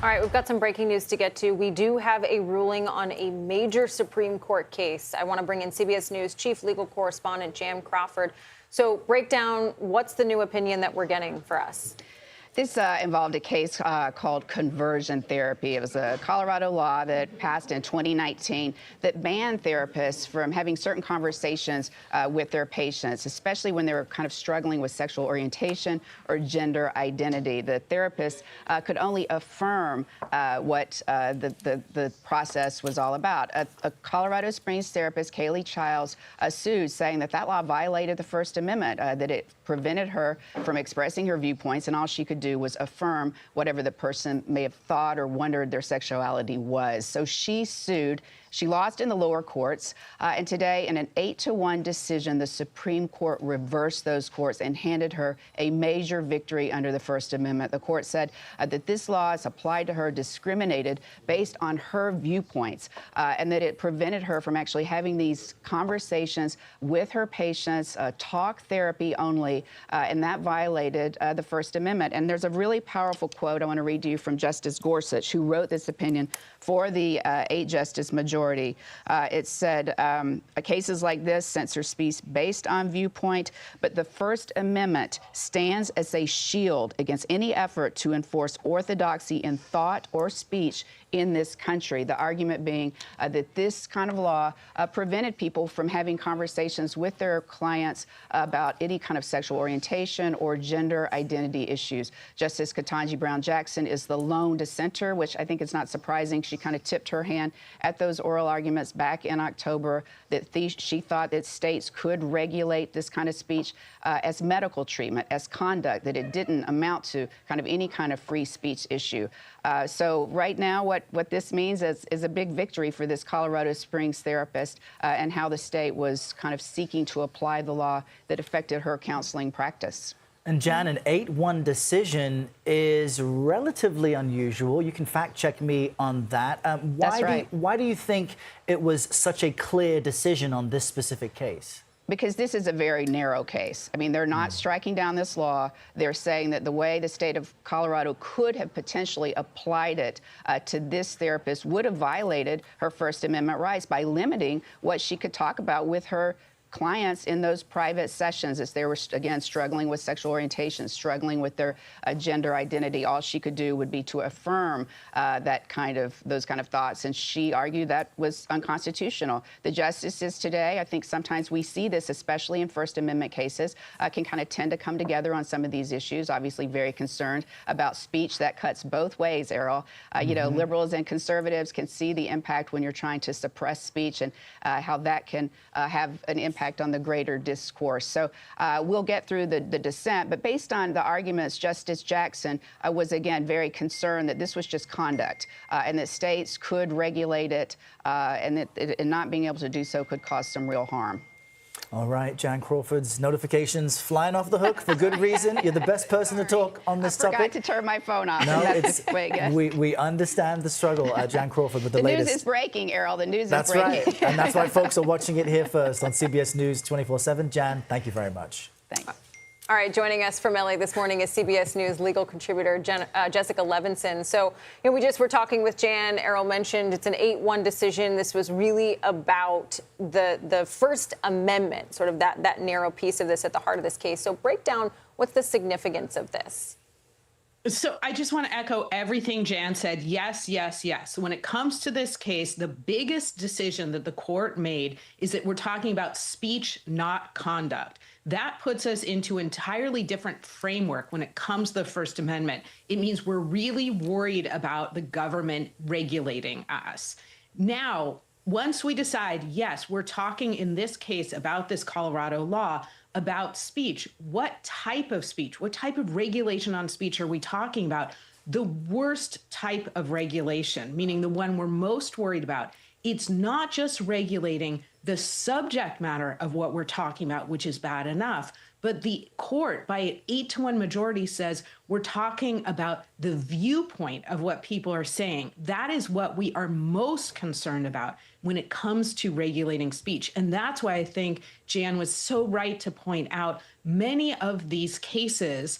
All right, we've got some breaking news to get to. We do have a ruling on a major Supreme Court case. I want to bring in CBS News chief legal correspondent Jan Crawford. So break down, what's the new opinion that we're getting for us? This involved a case called conversion therapy. It was a Colorado law that passed in 2019 that banned therapists from having certain conversations with their patients, especially when they were kind of struggling with sexual orientation or gender identity. The therapist could only affirm what the process was all about. A Colorado Springs therapist, Kaylee Childs, sued, saying that that law violated the First Amendment, that it prevented her from expressing her viewpoints, and all she could do was affirm whatever the person may have thought or wondered their sexuality was. So she sued. She lost in the lower courts, and today, in an 8-1 decision, the Supreme Court reversed those courts and handed her a major victory under the First Amendment. The court said that this law, as applied to her, discriminated based on her viewpoints, and that it prevented her from actually having these conversations with her patients, talk therapy only, and that violated the First Amendment. And there's a really powerful quote I want to read to you from Justice Gorsuch, who wrote this opinion for the 8-justice majority. It said, cases like this censor speech based on viewpoint, but the First Amendment stands as a shield against any effort to enforce orthodoxy in thought or speech in this country. The argument being that this kind of law prevented people from having conversations with their clients about any kind of sexual orientation or gender identity issues. Justice Ketanji Brown Jackson is the lone dissenter, which I think is not surprising. She kind of tipped her hand at those oral arguments back in October, that she thought that states could regulate this kind of speech as medical treatment, as conduct, that it didn't amount to kind of any kind of free speech issue. So right now, what this means is a big victory for this Colorado Springs therapist and how the state was kind of seeking to apply the law that affected her counseling practice. And Jan, an 8-1 decision is relatively unusual. You can fact check me on that. That's right. Why do you think it was such a clear decision on this specific case? Because this is a very narrow case. I mean, they're not striking down this law. They're saying that the way the state of Colorado could have potentially applied it to this therapist would have violated her First Amendment rights by limiting what she could talk about with her clients in those private sessions as they were, again, struggling with sexual orientation, struggling with their gender identity. All she could do would be to affirm those kind of thoughts. And she argued that was unconstitutional. The justices today, I think sometimes we see this, especially in First Amendment cases, can kind of tend to come together on some of these issues, obviously very concerned about speech that cuts both ways, Errol. You know, liberals and conservatives can see the impact when you're trying to suppress speech and how that can have an impact on the greater discourse. So we'll get through the dissent, but based on the arguments, Justice Jackson was, again, very concerned that this was just conduct and that states could regulate it and that not being able to do so could cause some real harm. All right, Jan Crawford's notifications flying off the hook for good reason. You're the best person to talk on this topic. I forgot to turn my phone off. No, that's the way it gets. we understand the struggle, Jan Crawford, with the latest. The news is breaking, Errol. The news is breaking. That's right. And that's why folks are watching it here first on CBS News 24/7. Jan, thank you very much. Thanks. All right, joining us from LA this morning is CBS News legal contributor Jessica Levinson. So, you know, we just were talking with Jan. Errol mentioned it's an 8-1 decision. This was really about the First Amendment, sort of that narrow piece of this at the heart of this case. So break down, what's the significance of this? So I just want to echo everything Jan said. Yes, yes, yes. When it comes to this case, the biggest decision that the court made is that we're talking about speech, not conduct. That puts us into an entirely different framework when it comes to the First Amendment. It means we're really worried about the government regulating us. Now, once we decide, yes, we're talking in this case about this Colorado law, about speech, what type of speech, what type of regulation on speech are we talking about? The worst type of regulation, meaning the one we're most worried about, it's not just regulating the subject matter of what we're talking about, which is bad enough, but the court, by an 8-1 majority, says we're talking about the viewpoint of what people are saying. That is what we are most concerned about when it comes to regulating speech. And that's why I think Jan was so right to point out many of these cases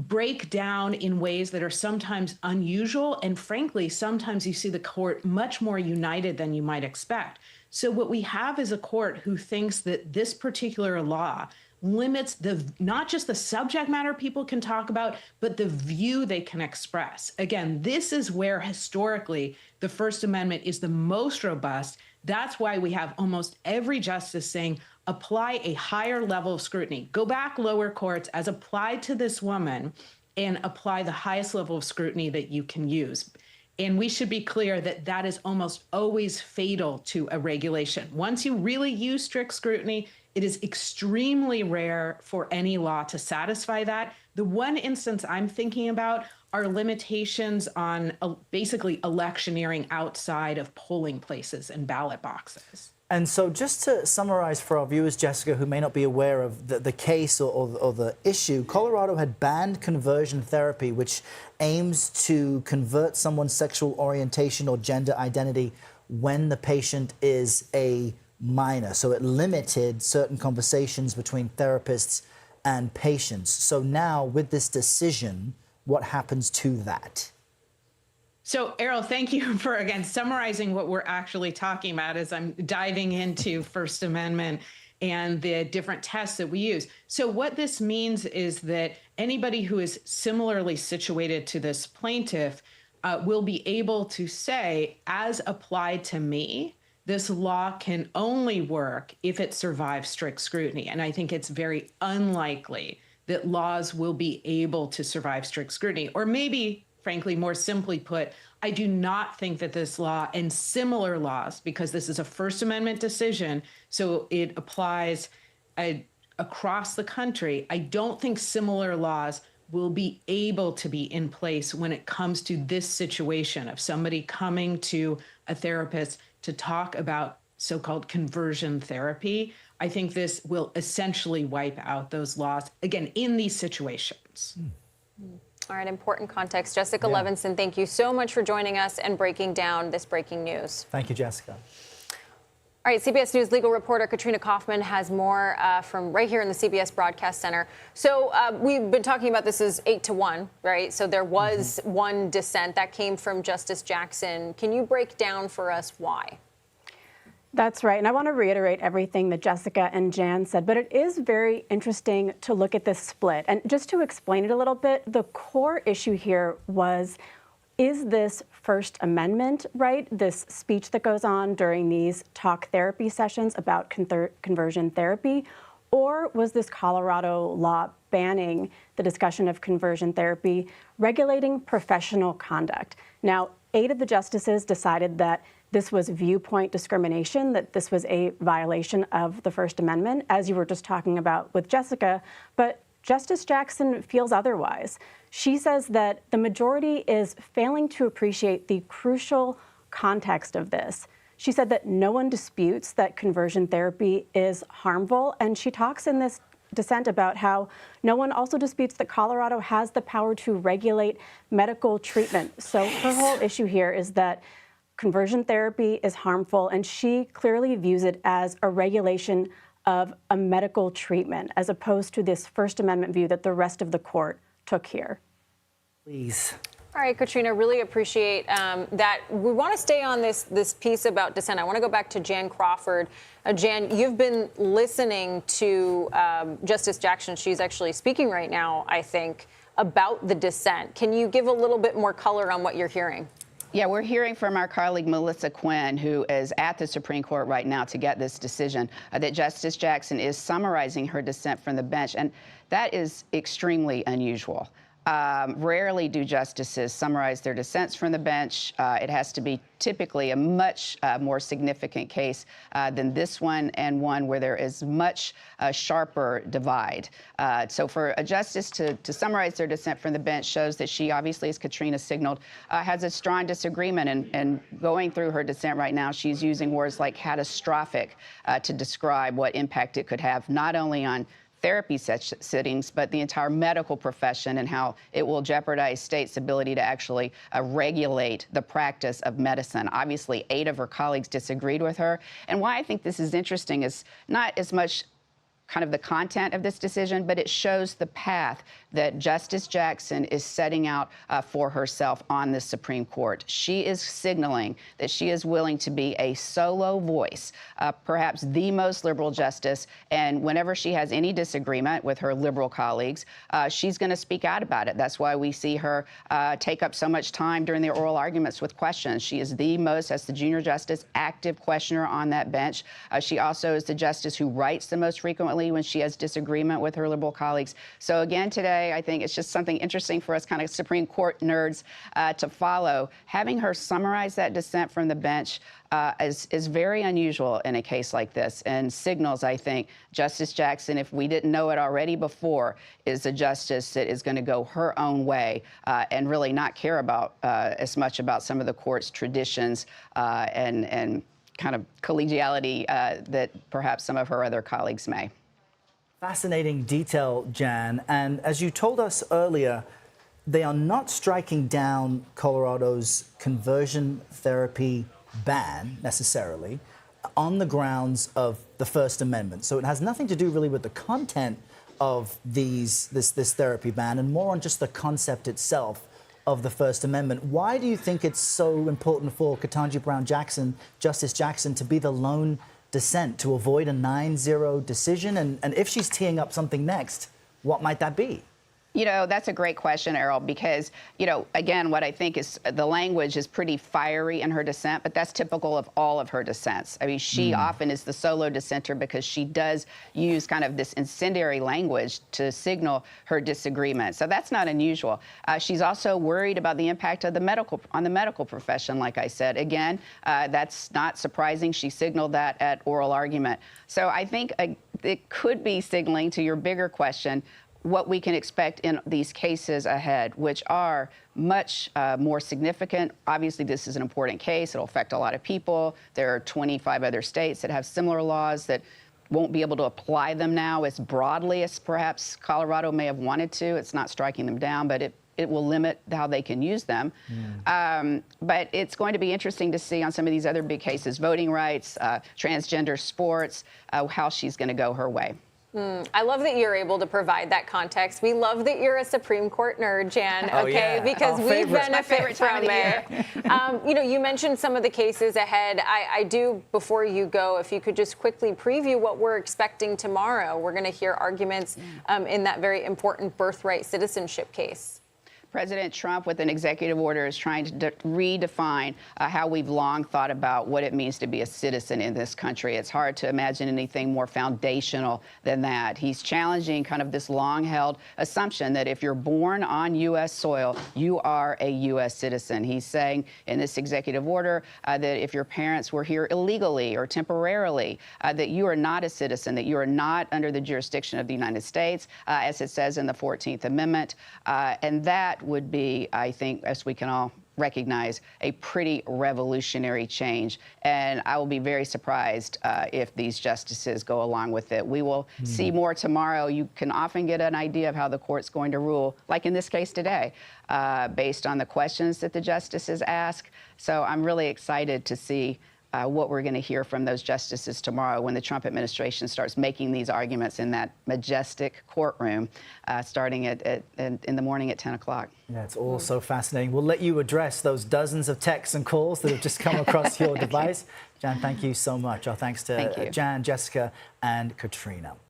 break down in ways that are sometimes unusual. And frankly, sometimes you see the court much more united than you might expect. So what we have is a court who thinks that this particular law limits not just the subject matter people can talk about, but the view they can express. Again, this is where historically the First Amendment is the most robust. That's why we have almost every justice saying, apply a higher level of scrutiny. Go back lower courts as applied to this woman and apply the highest level of scrutiny that you can use. And we should be clear that that is almost always fatal to a regulation. Once you really use strict scrutiny, it is extremely rare for any law to satisfy that. The one instance I'm thinking about are limitations on basically electioneering outside of polling places and ballot boxes. And so just to summarize for our viewers, Jessica, who may not be aware of the case or the issue, Colorado had banned conversion therapy, which aims to convert someone's sexual orientation or gender identity when the patient is a minor. So it limited certain conversations between therapists and patients. So now with this decision, what happens to that? So, Errol, thank you for, again, summarizing what we're actually talking about as I'm diving into First Amendment and the different tests that we use. So what this means is that anybody who is similarly situated to this plaintiff will be able to say, as applied to me, this law can only work if it survives strict scrutiny. And I think it's very unlikely that laws will be able to survive strict scrutiny. Or maybe, frankly, more simply put, I do not think that this law and similar laws, because this is a First Amendment decision, so it applies across the country, I don't think similar laws will be able to be in place when it comes to this situation of somebody coming to a therapist to talk about so-called conversion therapy. I think this will essentially wipe out those laws, again, in these situations. All right, important context. Jessica Levinson, thank you so much for joining us and breaking down this breaking news. Thank you, Jessica. All right, CBS News legal reporter Katrina Kaufman has more from right here in the CBS Broadcast Center. So we've been talking about this as 8-1, right? So there was one dissent that came from Justice Jackson. Can you break down for us why? That's right. And I want to reiterate everything that Jessica and Jan said, but it is very interesting to look at this split. And just to explain it a little bit, the core issue here was, is this First Amendment right? This speech that goes on during these talk therapy sessions about conversion therapy, or was this Colorado law banning the discussion of conversion therapy, regulating professional conduct? Now, 8 of the justices decided that this was viewpoint discrimination, that this was a violation of the First Amendment, as you were just talking about with Jessica. But Justice Jackson feels otherwise. She says that the majority is failing to appreciate the crucial context of this. She said that no one disputes that conversion therapy is harmful, and she talks in this dissent about how no one also disputes that Colorado has the power to regulate medical treatment. So her whole issue here is that conversion therapy is harmful, and she clearly views it as a regulation of a medical treatment, as opposed to this First Amendment view that the rest of the court took here. Please. All right, Katrina, really appreciate that. We want to stay on this piece about dissent. I want to go back to Jan Crawford. Jan, you've been listening to Justice Jackson. She's actually speaking right now, I think, about the dissent. Can you give a little bit more color on what you're hearing? Yeah, we're hearing from our colleague Melissa Quinn, who is at the Supreme Court right now to get this decision, that Justice Jackson is summarizing her dissent from the bench, and that is extremely unusual. Rarely do justices summarize their dissents from the bench. It has to be typically a much more significant case than this one, and one where there is much sharper divide. So for a justice to summarize their dissent from the bench shows that she obviously, as Katrina signaled, has a strong disagreement. And going through her dissent right now, she's using words like catastrophic to describe what impact it could have, not only on therapy sittings, but the entire medical profession, and how it will jeopardize states' ability to actually regulate the practice of medicine. Obviously, 8 of her colleagues disagreed with her. And why I think this is interesting is not as much kind of the content of this decision, but it shows the path that Justice Jackson is setting out for herself on the Supreme Court. She is signaling that she is willing to be a solo voice, perhaps the most liberal justice, and whenever she has any disagreement with her liberal colleagues, she's going to speak out about it. That's why we see her take up so much time during the oral arguments with questions. She is the most, as the junior justice, active questioner on that bench. She also is the justice who writes the most frequently when she has disagreement with her liberal colleagues. So again, today, I think it's just something interesting for us kind of Supreme Court nerds to follow. Having her summarize that dissent from the bench is very unusual in a case like this, and signals, I think, Justice Jackson, if we didn't know it already before, is a justice that is going to go her own way and really not care about as much about some of the court's traditions and kind of collegiality that perhaps some of her other colleagues may. Fascinating detail, Jan. And as you told us earlier, they are not striking down Colorado's conversion therapy ban necessarily on the grounds of the First Amendment. So it has nothing to do really with the content of this therapy ban and more on just the concept itself of the First Amendment. Why do you think it's so important for Ketanji Brown Jackson, Justice Jackson, to be the lone dissent, to avoid a 9-0 decision? And if she's teeing up something next, what might that be? You know, that's a great question, Errol, because, you know, again, what I think is the language is pretty fiery in her dissent, but that's typical of all of her dissents. I mean, she often is the solo dissenter because she does use kind of this incendiary language to signal her disagreement. So that's not unusual. She's also worried about the impact of the medical profession, like I said. Again, that's not surprising. She signaled that at oral argument. So I think it could be signaling to your bigger question what we can expect in these cases ahead, which are much more significant. Obviously, this is an important case. It'll affect a lot of people. There are 25 other states that have similar laws that won't be able to apply them now as broadly as perhaps Colorado may have wanted to. It's not striking them down, but it will limit how they can use them. But it's going to be interesting to see on some of these other big cases, voting rights, transgender sports, how she's going to go her way. I love that you're able to provide that context. We love that you're a Supreme Court nerd, Jan, okay? Because we benefit from it. You know, you mentioned some of the cases ahead. I do, before you go, if you could just quickly preview what we're expecting tomorrow. We're going to hear arguments in that very important birthright citizenship case. President Trump, with an executive order, is trying to redefine how we've long thought about what it means to be a citizen in this country. It's hard to imagine anything more foundational than that. He's challenging kind of this long-held assumption that if you're born on U.S. soil, you are a U.S. citizen. He's saying in this executive order that if your parents were here illegally or temporarily, that you are not a citizen, that you are not under the jurisdiction of the United States, as it says in the 14th Amendment. And that would be, I think, as we can all recognize, a pretty revolutionary change. And I will be very surprised if these justices go along with it. We will see more tomorrow. You can often get an idea of how the court's going to rule, like in this case today, based on the questions that the justices ask. So I'm really excited to see what we're going to hear from those justices tomorrow when the Trump administration starts making these arguments in that majestic courtroom starting in the morning at 10 o'clock. Yeah, it's all so fascinating. We'll let you address those dozens of texts and calls that have just come across your device. Jan, thank you so much. Our thanks to Jan, Jessica, and Katrina.